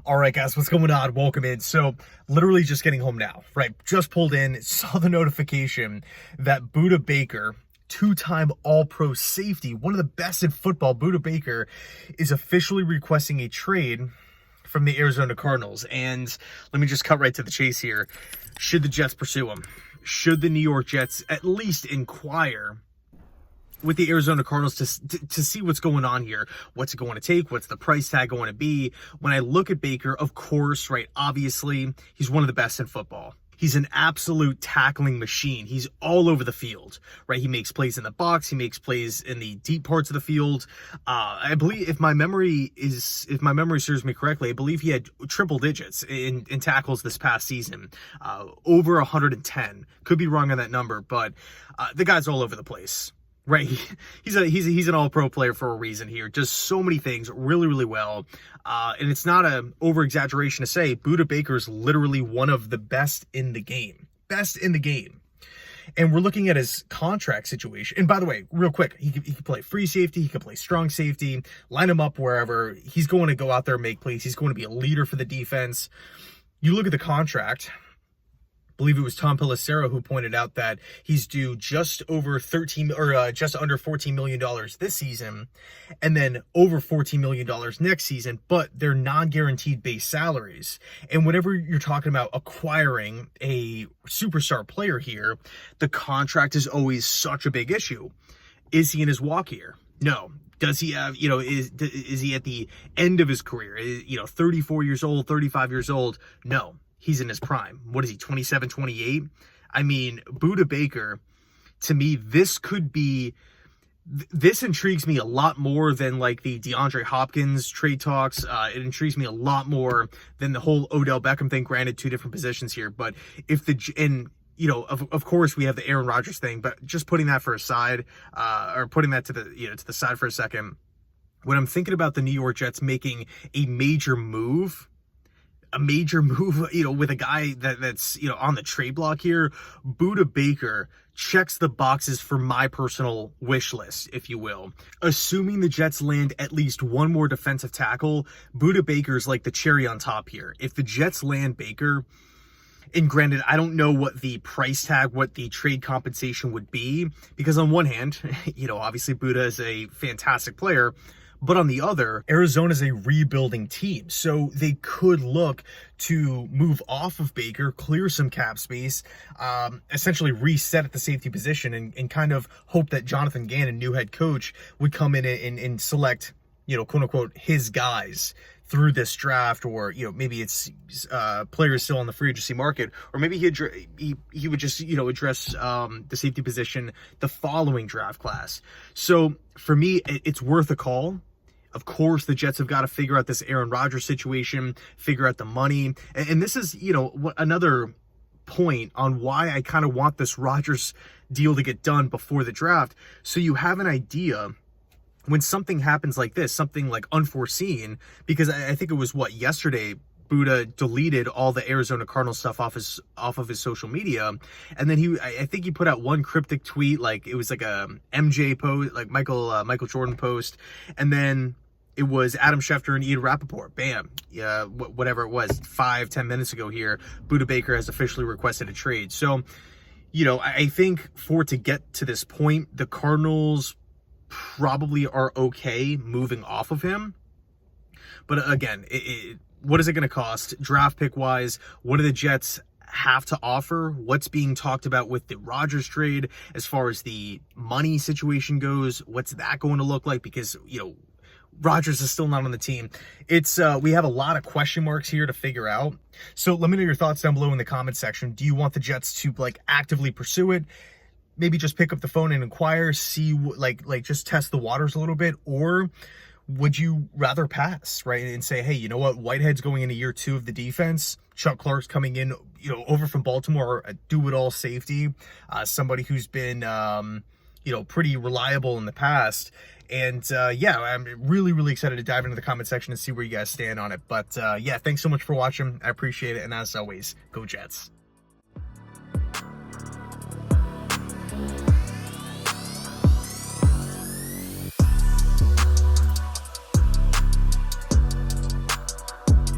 All right, guys, what's going on? Welcome in. So, literally just getting home now, right? Just pulled in, saw the notification that Budda Baker, two-time All-Pro safety, one of the best in football, Budda Baker, is officially requesting a trade from the Arizona Cardinals. And let me just cut right to the chase here. Should the Jets pursue him? Should the New York Jets at least inquire with the Arizona Cardinals to see what's going on here? What's it going to take? What's the price tag going to be? When I look at Baker, of course, right, obviously, he's one of the best in football. He's an absolute tackling machine. He's all over the field, right? He makes plays in the box. He makes plays in the deep parts of the field. I believe, if my memory serves me correctly, I believe he had triple digits in tackles this past season, over 110. Could be wrong on that number, but the guy's all over the place. Right, he's an all-pro player for a reason here. Does so many things really, really well. And it's not an over-exaggeration to say Budda Baker is literally one of the best in the game. Best in the game. And we're looking at his contract situation. And by the way, real quick, he could play free safety. He could play strong safety. Line him up wherever. He's going to go out there and make plays. He's going to be a leader for the defense. You look at the contract. I believe it was Tom Pelissero who pointed out that he's due just over just under $14 million this season, and then over $14 million next season, but they're non-guaranteed base salaries. And whenever you're talking about acquiring a superstar player here, the contract is always such a big issue. Is he in his walk year? No. Does he have, is he at the end of his career? 34 years old, 35 years old? No. He's in his prime. What is he, 27, 28? I mean, Budda Baker, to me, this intrigues me a lot more than like the DeAndre Hopkins trade talks. It intrigues me a lot more than the whole Odell Beckham thing. Granted, two different positions here, but of course we have the Aaron Rodgers thing, but just putting that for a side, or putting that to the side for a second, when I'm thinking about the New York Jets making a major move, with a guy that's on the trade block here, Budda Baker checks the boxes for my personal wish list, if you will. Assuming the Jets land at least one more defensive tackle, Budda Baker's like the cherry on top here. If the Jets land Baker, and granted, I don't know what the price tag, what the trade compensation would be, because on one hand, obviously Budda is a fantastic player, but on the other, Arizona's a rebuilding team, so they could look to move off of Baker, clear some cap space, essentially reset at the safety position, and kind of hope that Jonathan Gannon, new head coach, would come in and select, quote unquote, his guys through this draft, or maybe it's players still on the free agency market, or maybe he would just address the safety position the following draft class. So for me, it's worth a call. Of course, the Jets have got to figure out this Aaron Rodgers situation, figure out the money, and this is another point on why I kind of want this Rodgers deal to get done before the draft, so you have an idea when something happens like this, something like unforeseen, because I think it was yesterday, Budda deleted all the Arizona Cardinals stuff off of his social media, and then I think he put out one cryptic tweet, like it was like a MJ post, like Michael Jordan post, and then it was Adam Schefter and Ian Rappaport. Bam, yeah, whatever it was, 5-10 minutes ago here, Budda Baker has officially requested a trade. So, I think for it to get to this point, the Cardinals probably are okay moving off of him. But again, what is it going to cost draft pick wise? What do the Jets have to offer? What's being talked about with the Rodgers trade as far as the money situation goes? What's that going to look like? Because, Rodgers is still not on the team. It's we have a lot of question marks here to figure out. So let me know your thoughts down below in the comment section. Do you want the Jets to actively pursue it? Maybe just pick up the phone and inquire, see just test the waters a little bit, or would you rather pass, right? And say, hey, you know what? Whitehead's going into year 2 of the defense. Chuck Clark's coming in, over from Baltimore, a do-it-all safety, somebody who's been, pretty reliable in the past. And I'm really, really excited to dive into the comment section and see where you guys stand on it. But thanks so much for watching. I appreciate it. And as always, go Jets.